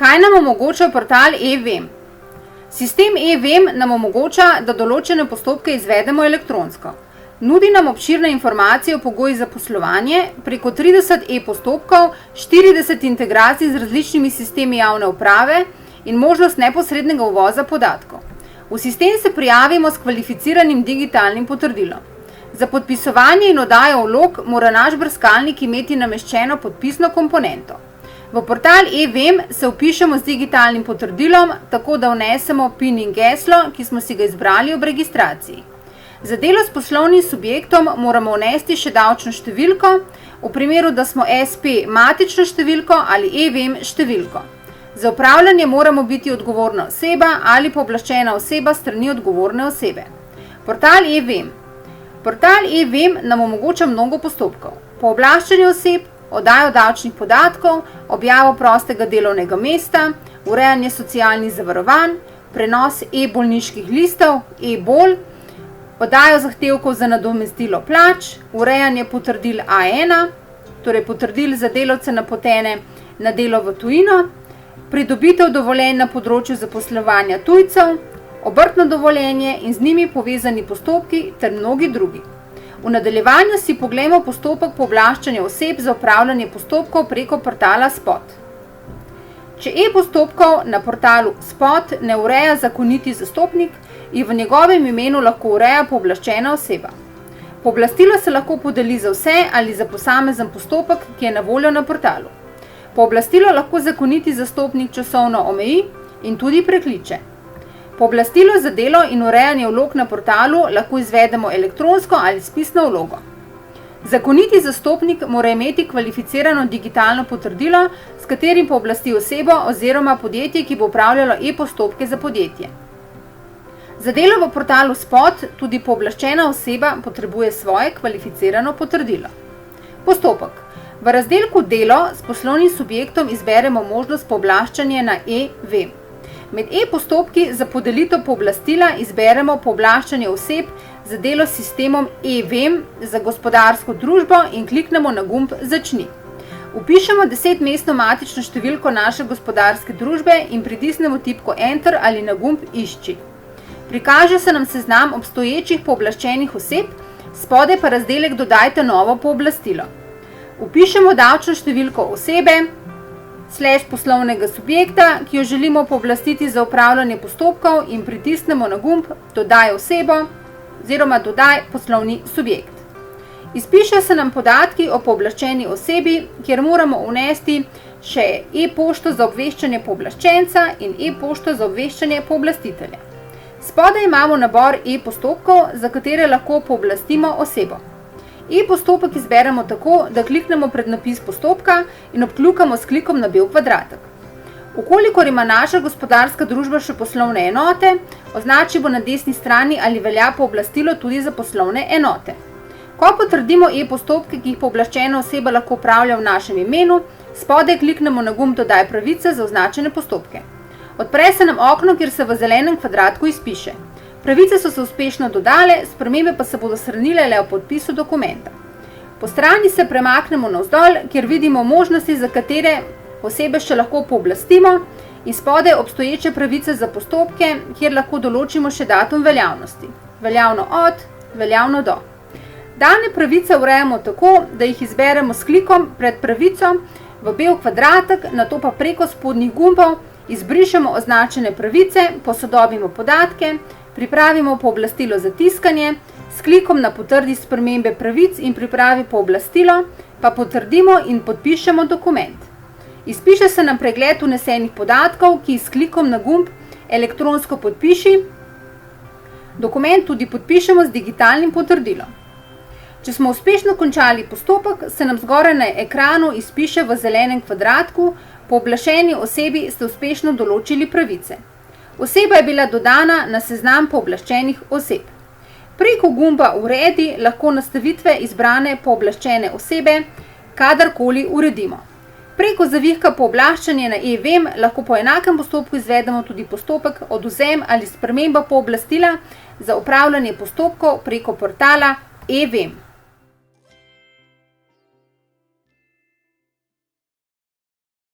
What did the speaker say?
Kaj nam omogoča portal e-Vem? Sistem e-Vem nam omogoča, da določene postopke izvedemo elektronsko. Nudi nam obširne informacije o pogojih za poslovanje, preko 30 e-postopkov, 40 integracij z različnimi sistemi javne uprave in možnost neposrednega uvoza podatkov. V sistem se prijavimo s kvalificiranim digitalnim potrdilom. Za podpisovanje in oddajo vlog mora naš brskalnik imeti nameščeno podpisno komponento. V portal e-Vem se vpišemo z digitalnim potrdilom, tako da vnesemo PIN in geslo, ki smo si ga izbrali ob registraciji. Za delo s poslovnim subjektom moramo vnesti še davčno številko, v primeru, da smo SP matično številko ali e-Vem številko. Za upravljanje moramo biti odgovorna oseba ali pooblaščena oseba strani odgovorne osebe. Portal e-Vem. Portal e-Vem nam omogoča mnogo postopkov. Pooblaščanje oseb, oddajo davčnih podatkov, objavo prostega delovnega mesta, urejanje socialnih zavarovanj, prenos e-bolniških listov, e-bol, oddajo zahtevkov za nadomestilo plač, urejanje potrdil A1, torej potrdil za delavce napotene na delo v tujino, pridobitev dovoljenj na področju zaposlovanja tujcev, obrtno dovoljenje in z njimi povezani postopki ter mnogi drugi. V nadaljevanju si poglejmo postopek pooblaščanja oseb za upravljanje postopkov preko portala Spot. Če e-postopkov na portalu Spot ne ureja zakoniti zastopnik, jih v njegovem imenu lahko ureja pooblaščena oseba. Pooblastilo se lahko podeli za vse ali za posamezen postopek, ki je na voljo na portalu. Pooblastilo lahko zakoniti zastopnik časovno omeji in tudi prekliče. Pooblastilo za delo in urejanje vlog na portalu lahko izvedemo elektronsko ali s pisno vlogo. Zakoniti zastopnik mora imeti kvalificirano digitalno potrdilo, s katerim pooblasti osebo oziroma podjetje, ki bo upravljalo e-postopke za podjetje. Za delo v portalu Spot tudi pooblaščena oseba potrebuje svoje kvalificirano potrdilo. Postopek. V razdelku Delo s poslovnim subjektom izberemo možnost pooblaščanja na e-Vem. Med e-postopki za podelitev pooblastila izberemo pooblaščanje oseb za delo s sistemom e-Vem za gospodarsko družbo in kliknemo na gumb Začni. Vpišemo 10-mestno matično številko naše gospodarske družbe in pritisnemo tipko Enter ali na gumb Išči. Prikaže se nam seznam obstoječih pooblaščenih oseb, spodaj pa razdelek Dodajte novo pooblastilo. Vpišemo davčno številko osebe, /poslovnega subjekta, ki jo želimo pooblastiti za upravljanje postopkov in pritisnemo na gumb Dodaj osebo oziroma Dodaj poslovni subjekt. Izpiše se nam podatki o pooblaščeni osebi, kjer moramo vnesti še e-pošto za obveščanje pooblaščenca in e-pošto za obveščanje pooblastitelja. Spodaj imamo nabor e-postopkov, za katere lahko pooblastimo osebo. E-postopek izberemo tako, da kliknemo pred napis postopka in obkljukamo s klikom na bel kvadratek. Ukolikor ima naša gospodarska družba še poslovne enote, označimo na desni strani ali velja pooblastilo tudi za poslovne enote. Ko potrdimo e-postopke, ki jih pooblaščena oseba lahko upravlja v našem imenu, spodaj kliknemo na gumb Dodaj pravice za označene postopke. Odpre se nam okno, kjer se v zelenem kvadratku izpiše. Pravice so se uspešno dodale, spremembe pa se bodo shranile le v podpisu dokumenta. Po strani se premaknemo navzdol, kjer vidimo možnosti, za katere osebe še lahko pooblastimo, in spodaj obstoječe pravice za postopke, kjer lahko določimo še datum veljavnosti. Veljavno od, veljavno do. Dane pravice urejamo tako, da jih izberemo s klikom pred pravico v bel kvadratek, nato pa preko spodnjih gumbov izbrišemo označene pravice, posodobimo podatke, pripravimo pooblastilo za tiskanje, s klikom na Potrdi spremembe pravic in pripravi pooblastilo, pa potrdimo in podpišemo dokument. Izpiše se nam pregled vnesenih podatkov, ki s klikom na gumb Elektronsko podpiši, dokument tudi podpišemo z digitalnim potrdilom. Če smo uspešno končali postopek, se nam zgoraj na ekranu izpiše v zelenem kvadratku: pooblaščeni osebi ste uspešno določili pravice. Oseba je bila dodana na seznam pooblaščenih oseb. Preko gumba Uredi lahko nastavitve izbrane pooblaščene osebe kadarkoli uredimo. Preko zavihka Pooblaščanje na e-Vem lahko po enakem postopku izvedemo tudi postopek odvzem ali sprememba pooblastila za upravljanje postopkov preko portala e-Vem.